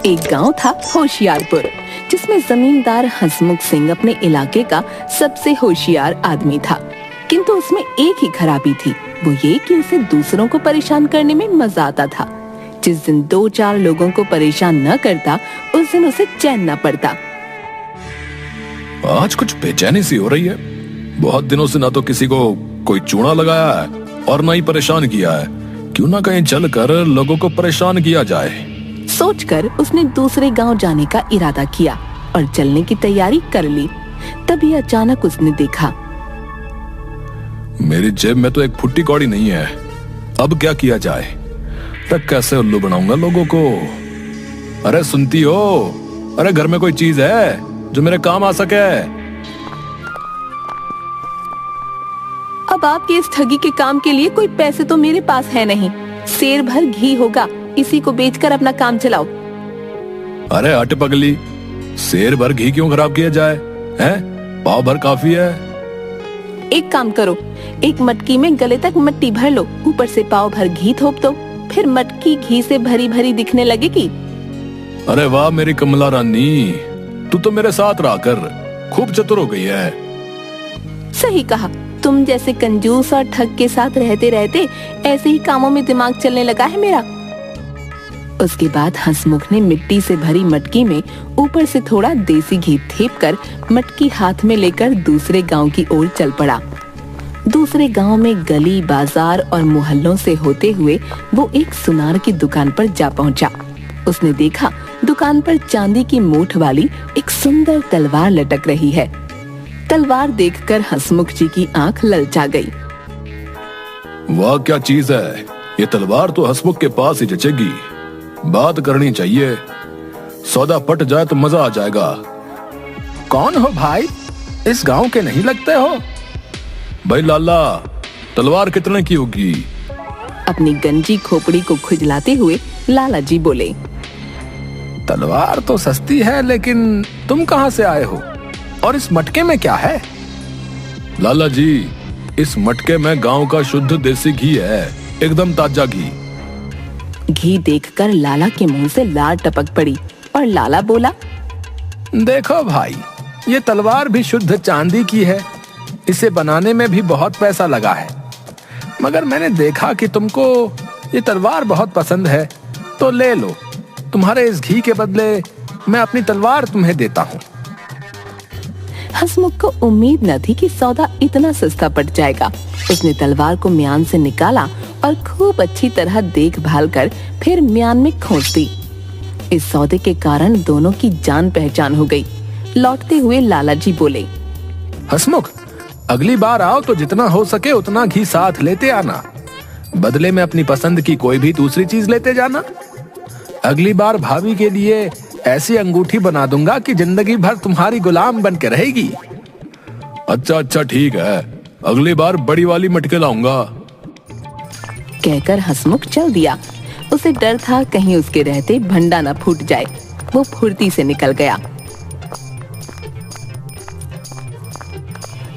एक गांव था होशियारपुर, जिसमें जमींदार हंसमुख सिंह अपने इलाके का सबसे होशियार आदमी था। किंतु उसमें एक ही खराबी थी, वो ये कि उसे दूसरों को परेशान करने में मजा आता था। जिस दिन 2-4 लोगों को परेशान न करता, उस दिन उसे चैन न पड़ता। आज कुछ बेचैनी सी हो रही है। बहुत दिनों से ना तो किसी को कोई चूना लगाया है और ना ही परेशान किया है। क्यों ना कहीं चलकर लोगों को परेशान किया जाए। सोचकर उसने दूसरे गांव जाने का इरादा किया और चलने की तैयारी कर ली। तभी अचानक उसने देखा, मेरी जेब में तो एक फुट्टी कौड़ी नहीं है। अब क्या किया जाए? तब कैसे उल्लू बनाऊंगा लोगों को? अरे सुनती हो? अरे घर में कोई चीज है जो मेरे काम आ सके? अब आपके इस ठगी के काम के लिए कोई पैसे तो मेरे पास है नहीं। सेर भर घी होगा, इसी को बेचकर अपना काम चलाओ। अरे हट पगली, सेर भर घी क्यों खराब किया जाए? हैं? पाव भर काफी है। एक काम करो, एक मटकी में गले तक मिट्टी भर लो, ऊपर से पाव भर घी थोप दो, फिर मटकी घी से भरी भरी दिखने लगेगी। अरे वाह मेरी कमला रानी, तू तो मेरे साथ रहकर खूब चतुर हो गई है। सही कहा, तुम जैसे कंजूस और ठग के साथ रहते रहते ऐसे ही कामों में दिमाग चलने लगा है मेरा। उसके बाद हंसमुख ने मिट्टी से भरी मटकी में ऊपर से थोड़ा देसी घी थेप कर मटकी हाथ में लेकर दूसरे गांव की ओर चल पड़ा। दूसरे गांव में गली, बाजार और मोहल्लों से होते हुए वो एक सुनार की दुकान पर जा पहुंचा। उसने देखा दुकान पर चांदी की मूठ वाली एक सुंदर तलवार लटक रही है। तलवार देखकर हंसमुख जी की आंख ललचा गई। वाह क्या चीज है ये तलवार, तो हंसमुख के पास ही जचेगी। बात करनी चाहिए, सौदा पट जाए तो मजा आ जाएगा। कौन हो भाई? इस गांव के नहीं लगते हो? भाई लाला, तलवार कितने की होगी? अपनी गंजी खोपड़ी को खुजलाते हुए लाला जी बोले, तलवार तो सस्ती है, लेकिन तुम कहां से आए हो और इस मटके में क्या है? लाला जी, इस मटके में गांव का शुद्ध देसी घी है, एकदम ताजा घी। घी देखकर लाला के मुंह से लार टपक पड़ी और लाला बोला, देखो भाई, ये तलवार भी शुद्ध चांदी की है। इसे बनाने में भी बहुत पैसा लगा है, मगर मैंने देखा कि तुमको ये तलवार बहुत पसंद है, तो ले लो। तुम्हारे इस घी के बदले मैं अपनी तलवार तुम्हें देता हूँ। हंसमुख को उम्मीद न थी कि सौदा इतना सस्ता पड़ जाएगा। उसने तलवार को म्यान से निकाला और खूब अच्छी तरह देखभाल कर फिर म्यान में खोस दी। इस सौदे के कारण दोनों की जान पहचान हो गई। लौटते हुए लाला जी बोले, हंसमुख, अगली बार आओ तो जितना हो सके उतना घी साथ लेते आना। बदले में अपनी पसंद की कोई भी दूसरी चीज लेते जाना। अगली बार भाभी के लिए ऐसी अंगूठी बना दूंगा कि जिंदगी भर तुम्हारी गुलाम बन के रहेगी। अच्छा ठीक है, अगली बार बड़ी वाली मटके लाऊंगा। कहकर हंसमुख चल दिया। उसे डर था कहीं उसके रहते भंडा न फूट जाए। वो फुर्ती से निकल गया।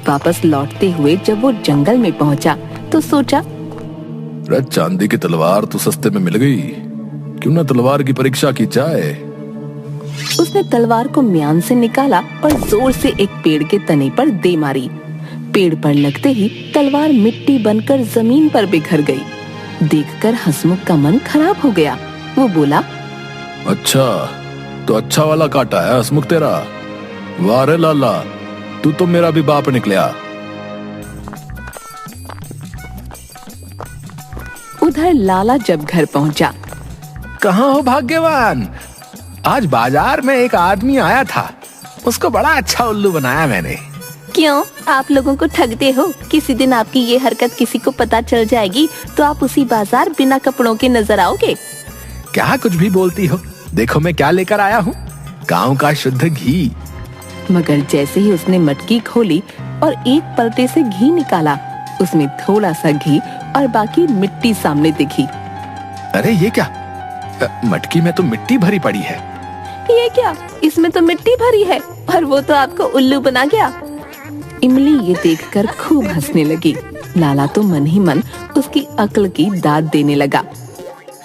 वापस लौटते हुए जब वो जंगल में पहुंचा तो सोचा, चांदी की तलवार तो सस्ते में मिल गई, क्यों ना तलवार की परीक्षा की जाए। उसने तलवार को म्यान से निकाला और जोर से एक पेड़ के तने पर दे मारी। पेड़ पर लगते ही तलवार मिट्टी बनकर जमीन पर बिखर गई। देखकर हंसमुख का मन खराब हो गया। वो बोला, अच्छा तो अच्छा वाला काटा है हंसमुख तेरा। वाह रे लाला, तू तो मेरा भी बाप निकला। उधर लाला जब घर पहुंचा, कहाँ हो भाग्यवान? आज बाजार में एक आदमी आया था, उसको बड़ा अच्छा उल्लू बनाया मैंने। क्यों, आप लोगों को ठगते हो? किसी दिन आपकी ये हरकत किसी को पता चल जाएगी तो आप उसी बाजार बिना कपड़ों के नजर आओगे। क्या कुछ भी बोलती हो? देखो मैं क्या लेकर आया हूँ, गांव का शुद्ध घी। मगर जैसे ही उसने मटकी खोली और एक पलटे से घी निकाला, उसमें थोड़ा सा घी और बाकी मिट्टी सामने दिखी। अरे ये क्या? मटकी में तो मिट्टी भरी पड़ी है। ये क्या? इसमें तो मिट्टी भरी है और वो तो आपको उल्लू बना गया। इमली ये देखकर खूब हंसने लगी। लाला तो मन ही मन उसकी अक्ल की दाद देने लगा।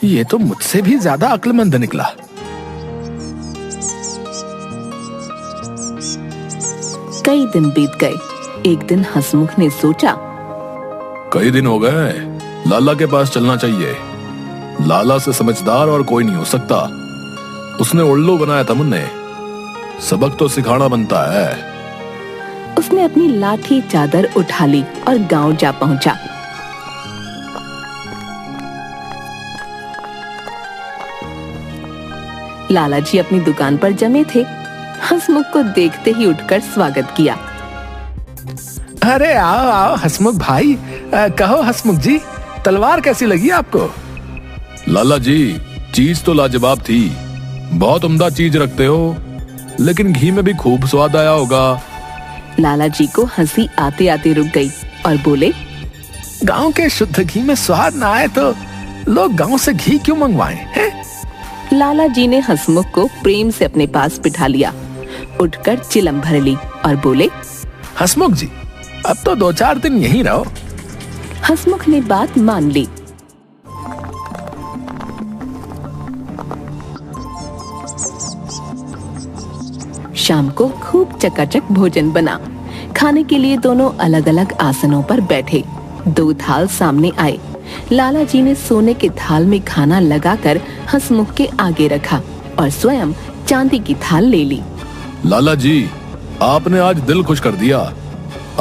ये तो मुझसे भी ज्यादा अक्लमंद निकला। कई दिन बीत गए। एक दिन हंसमुख ने सोचा, कई दिन हो गए, लाला के पास चलना चाहिए। लाला से समझदार और कोई नहीं हो सकता। उसने उल्लू बनाया था मुन्ने, सबक तो सिखाना बनता है। उसने अपनी लाठी चादर उठा ली और गांव जा पहुंचा। लाला जी अपनी दुकान पर जमे थे। हंसमुख को देखते ही उठकर स्वागत किया। अरे आओ आओ हंसमुख भाई, कहो हंसमुख जी, तलवार कैसी लगी आपको? लाला जी, चीज तो लाजवाब थी, बहुत उम्दा चीज रखते हो, लेकिन घी में भी खूब स्वाद आया होगा। लाला जी को हंसी आते आते रुक गई और बोले, गांव के शुद्ध घी में स्वाद ना आए तो लोग गांव से घी क्यों मंगवाएं हैं? लाला जी ने हंसमुख को प्रेम से अपने पास बिठा लिया, उठकर चिलम भर ली और बोले, हंसमुख जी, अब तो 2-4 दिन यहीं रहो। हंसमुख ने बात मान ली। शाम को खूब चकाचक भोजन बना। खाने के लिए दोनों अलग अलग आसनों पर बैठे। 2 थाल सामने आए। लाला जी ने सोने के थाल में खाना लगाकर हंसमुख के आगे रखा और स्वयं चांदी की थाल ले ली। लाला जी, आपने आज दिल खुश कर दिया।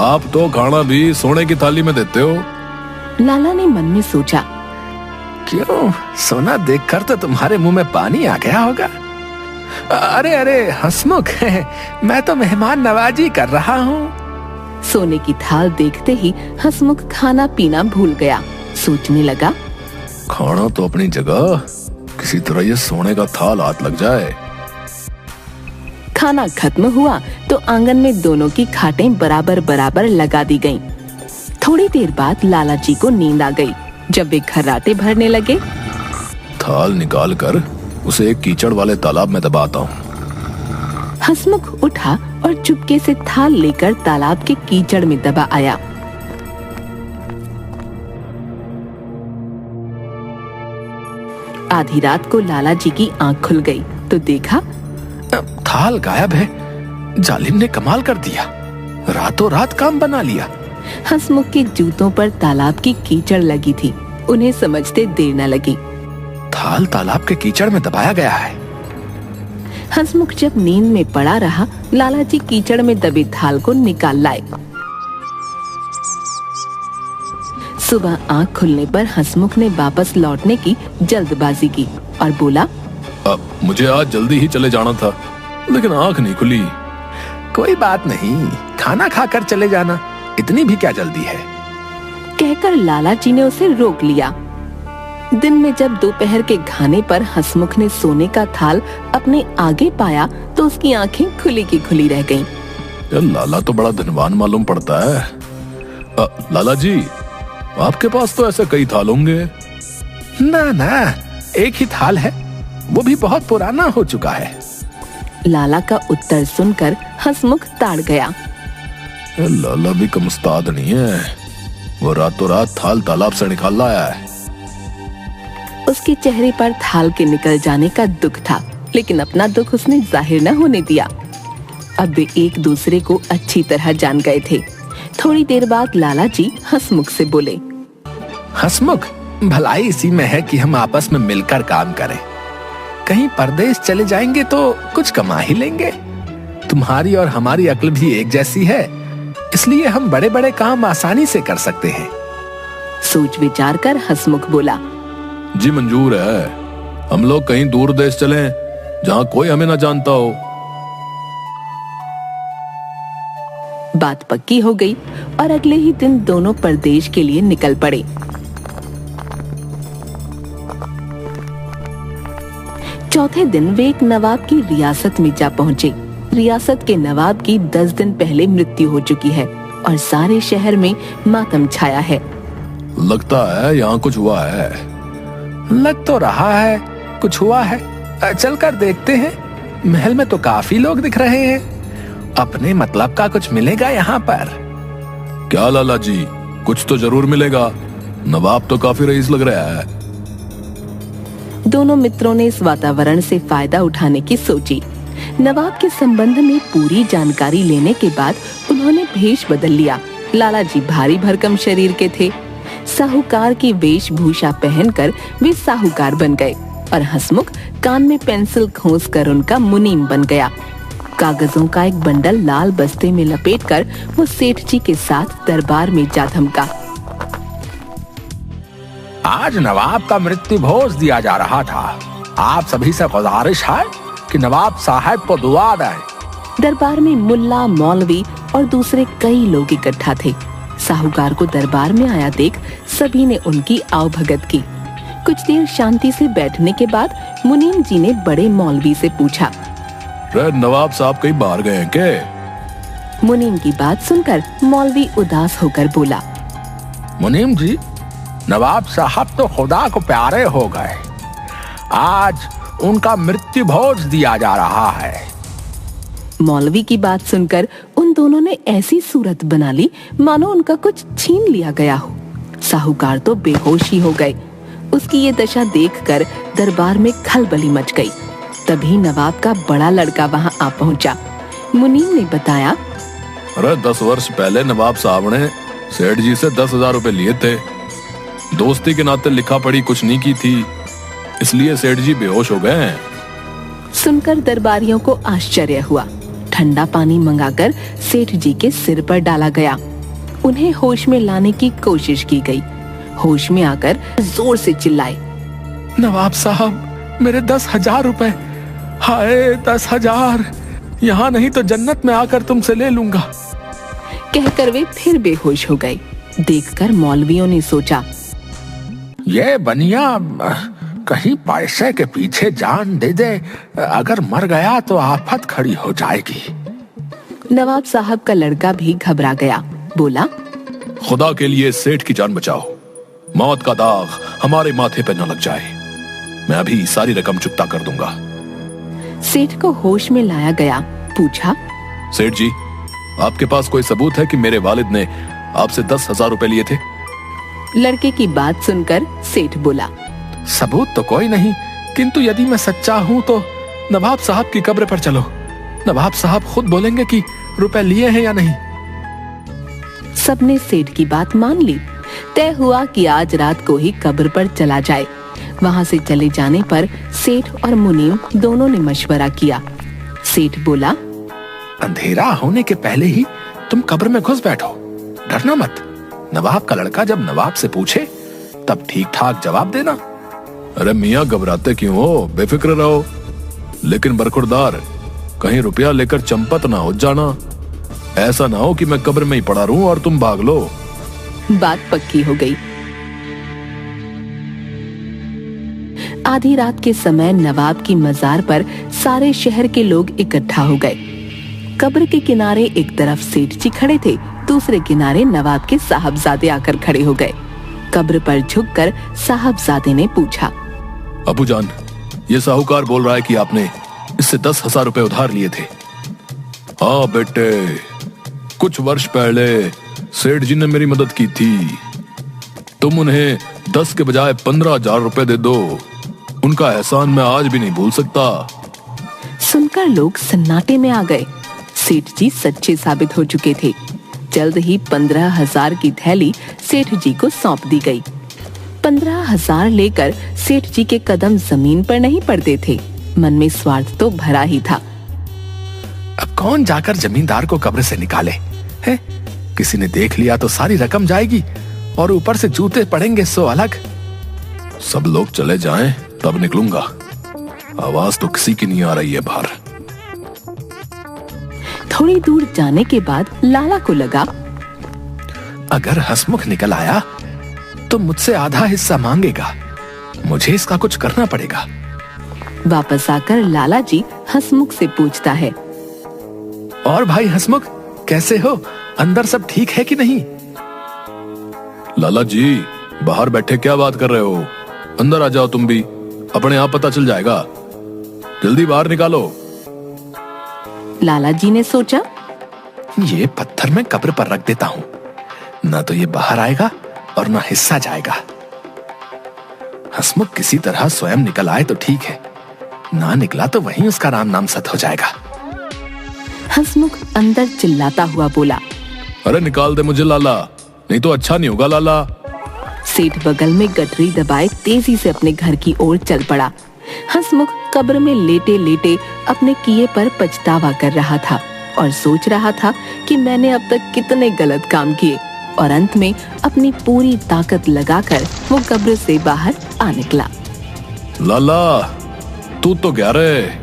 आप तो खाना भी सोने की थाली में देते हो। लाला ने मन में सोचा, क्यों, सोना देखकर तो तुम्हारे मुंह में पानी आ गया होगा। अरे अरे हंसमुख, मैं तो मेहमान नवाजी कर रहा हूँ। सोने की थाल देखते ही हंसमुख खाना पीना भूल गया। सोचने लगा, खाना तो अपनी जगह, किसी तरह ये सोने का थाल हाथ लग जाए। खाना खत्म हुआ तो आंगन में दोनों की खाटें बराबर बराबर लगा दी गईं। थोड़ी देर बाद लाला जी को नींद आ गई। जब वे खर्राटे भरने लगे, थाल निकाल कर उसे एक कीचड़ वाले तालाब में दबाता हूँ। हंसमुख उठा और चुपके से थाल लेकर तालाब के कीचड़ में दबा आया। आधी रात को लाला जी की आंख खुल गई तो देखा, थाल गायब है। जालिम ने कमाल कर दिया, रातों रात काम बना लिया। हंसमुख के जूतों पर तालाब की कीचड़ लगी थी। उन्हें समझते देर न लगी। थाल तालाब के कीचड़ में दबाया गया है। हंसमुख जब नींद में पड़ा रहा, लाला जी कीचड़ में दबे थाल को निकाल लाए। सुबह आंख खुलने पर हंसमुख ने वापस लौटने की जल्दबाजी की और बोला, मुझे आज जल्दी ही चले जाना था, लेकिन आंख नहीं खुली। कोई बात नहीं, खाना खाकर चले जाना, इतनी भी क्या जल्दी है। कहकर लाला जी ने उसे रोक लिया। दिन में जब दोपहर के खाने पर हंसमुख ने सोने का थाल अपने आगे पाया तो उसकी आंखें खुली की खुली रह गईं। लाला तो बड़ा धनवान मालूम पड़ता है। लाला जी, आपके पास तो ऐसे कई थाल होंगे। ना ना, एक ही थाल है, वो भी बहुत पुराना हो चुका है। लाला का उत्तर सुनकर हंसमुख ताड़ गया। लाला भी कम उस्ताद नहीं है, वो रातों रात थाल तालाब से निकाल लाया है। उसके चेहरे पर थाल के निकल जाने का दुख था, लेकिन अपना दुख उसने जाहिर न होने दिया। अब वे एक दूसरे को अच्छी तरह जान गए थे। थोड़ी देर बाद लाला जी हंसमुख से बोले, हंसमुख, भलाई इसी में है कि हम आपस में मिलकर काम करें। कहीं परदेश चले जाएंगे तो कुछ कमा ही लेंगे। तुम्हारी और हमारी अक्ल भी एक जैसी है, इसलिए हम बड़े बड़े काम आसानी से कर सकते हैं। सोच विचार कर हंसमुख बोला, जी मंजूर है। हम लोग कहीं दूर देश चलें, जहाँ कोई हमें ना जानता हो। बात पक्की हो गई और अगले ही दिन दोनों परदेश के लिए निकल पड़े। चौथे दिन वे एक नवाब की रियासत में जा पहुंचे। रियासत के नवाब की 10 दिन पहले मृत्यु हो चुकी है और सारे शहर में मातम छाया है। लगता है यहाँ कुछ हुआ है। लग तो रहा है कुछ हुआ है, चलकर देखते हैं। महल में तो काफी लोग दिख रहे हैं, अपने मतलब का कुछ मिलेगा यहाँ पर। क्या लाला जी, कुछ तो जरूर मिलेगा। नवाब तो काफी रईस लग रहा है। दोनों मित्रों ने इस वातावरण से फायदा उठाने की सोची। नवाब के संबंध में पूरी जानकारी लेने के बाद उन्होंने भेष बदल लिया। लाला जी भारी भरकम शरीर के थे। साहूकार की वेशभूषा पहनकर वे साहूकार बन गए और हंसमुख कान में पेंसिल खोस कर उनका मुनीम बन गया। कागजों का एक बंडल लाल बस्ते में लपेटकर वो सेठ जी के साथ दरबार में जा धमका। आज नवाब का मृत्यु भोज दिया जा रहा था। आप सभी से गुजारिश है कि नवाब साहब को दुआ दें। दरबार में मुल्ला, मौलवी और दूसरे कई लोग इकट्ठा थे। साहूकार को दरबार में आया देख सभी ने उनकी आवभगत की। कुछ देर शांति से बैठने के बाद मुनीम जी ने बड़े मौलवी से पूछा, नवाब साहब कहीं बाहर गए हैं क्या? मुनीम की बात सुनकर मौलवी उदास होकर बोला, मुनीम जी, नवाब साहब तो खुदा को प्यारे हो गए। आज उनका मृत्यु भोज दिया जा रहा है। मौलवी की बात सुनकर उन दोनों ने ऐसी सूरत बना ली मानो उनका कुछ छीन लिया गया हो। साहूकार तो बेहोश ही हो गए। उसकी ये दशा देखकर दरबार में खलबली मच गई। तभी नवाब का बड़ा लड़का वहां आ पहुंचा। मुनीम ने बताया, अरे 10 वर्ष पहले नवाब साहब ने सेठ जी से 10,000 रुपए लिए थे। दोस्ती के नाते लिखा पढ़ी कुछ नहीं की थी, इसलिए सेठ जी बेहोश हो गए हैं। सुनकर दरबारियों को आश्चर्य हुआ। ठंडा पानी मंगाकर सेठ जी के सिर पर डाला गया। उन्हें होश में लाने की कोशिश की गई। होश में आकर जोर से चिल्लाए, नवाब साहब, मेरे 10,000 रुपए। हाय 10,000, यहाँ नहीं तो जन्नत में आकर तुमसे ले लूंगा। कहकर वे फिर बेहोश हो गए। देखकर मौलवियों ने सोचा, ये बनिया कहीं पैसे के पीछे जान दे दे, अगर मर गया तो आफत खड़ी हो जाएगी। नवाब साहब का लड़का भी घबरा गया। बोला, खुदा के लिए सेठ की जान बचाओ, मौत का दाग हमारे माथे पे न लग जाए। मैं अभी सारी रकम चुकता कर दूंगा। सेठ को होश में लाया गया। पूछा, सेठ जी, आपके पास कोई सबूत है कि मेरे वालिद ने आपसे 10,000 रुपए लिए थे? लड़के की बात सुनकर सेठ बोला, सबूत तो कोई नहीं, किंतु यदि मैं सच्चा हूँ तो नवाब साहब की कब्र पर चलो। नवाब साहब खुद बोलेंगे कि रुपए लिए हैं या नहीं। सबने सेठ की बात मान ली। तय हुआ कि आज रात को ही कब्र पर चला जाए। वहां से चले जाने पर सेठ और मुनीम दोनों ने मशवरा किया। सेठ बोला, अंधेरा होने के पहले ही तुम कब्र में घुस बैठो, डरना मत। नवाब का लड़का जब नवाब से पूछे तब ठीक ठाक जवाब देना। अरे मियाँ, घबराते क्यों हो? बेफिक्र रहो, लेकिन बरखुरदार, कहीं रुपया लेकर चंपत ना हो जाना। ऐसा ना हो कि मैं कब्र में ही पड़ा रहूं और तुम भाग लो। बात पक्की हो गई। आधी रात के समय नवाब की मजार पर सारे शहर के लोग इकट्ठा हो गए। कब्र के किनारे एक तरफ सेठ जी खड़े थे, दूसरे किनारे नवाब के साहबजादे आकर खड़े हो गए। कब्र पर झुककर साहबजादे ने पूछा, अबू जान, ये साहूकार बोल रहा है कि आपने इससे 10,000 रुपए उधार लिए थे। हाँ बेटे, कुछ वर्ष पहले सेठ जी ने मेरी मदद की थी। तुम उन्हें 10 के बजाय 15,000 रुपए दे दो। उनका एहसान मैं आज भी नहीं भूल सकता। सुनकर लोग सन्नाटे में आ गए। सेठ जी सच्चे साबित हो चुके थे। जल्द ही 15,000 की थैली सेठ जी को सौंप दी गई। 15,000 लेकर सेठ जी के कदम जमीन पर नहीं पड़ते थे। मन में स्वार्थ तो भरा ही था। अब कौन जाकर जमींदार को कब्र से निकाले हैं? किसी ने देख लिया तो सारी रकम जाएगी और ऊपर से जूते पड़ेंगे सो अलग। सब लोग चले जाएं तब निकलूंगा। आवाज तो किसी की नहीं आ रही है बाहर। थोड़ी दूर जाने के बाद लाला को लगा, अगर हंसमुख निकल आया तो मुझसे आधा हिस्सा मांगेगा। मुझे इसका कुछ करना पड़ेगा। वापस आकर लाला जी हंसमुख से पूछता है, और भाई हंसमुख, कैसे हो? अंदर सब ठीक है कि नहीं? लाला जी, बाहर बैठे क्या बात कर रहे हो? अंदर आ जाओ तुम भी, अपने आप पता चल जाएगा। जल्दी बाहर निकालो। लाला जी ने सोचा, ये पत्थर मैं कब्र पर रख देता हूँ, ना तो ये बाहर आएगा और ना हिस्सा जाएगा। हंसमुख किसी तरह स्वयं निकल आए तो ठीक है, ना निकला तो वहीं उसका राम नाम सत हो जाएगा। हंसमुख अंदर चिल्लाता हुआ बोला। अरे निकाल दे मुझे लाला, नहीं तो अच्छा नहीं होगा लाला। सेठ बगल में गठरी दबाए तेजी से अपने घर की ओर चल पड़ा। हंसमुख कब्र में लेटे लेटे अपने किए पर पछतावा कर रहा था और सोच रहा था कि मैंने अब तक कितने गलत काम किए, और अंत में अपनी पूरी ताकत लगाकर वो कब्र से बाहर आ निकला। लाला तू तो क्या रे,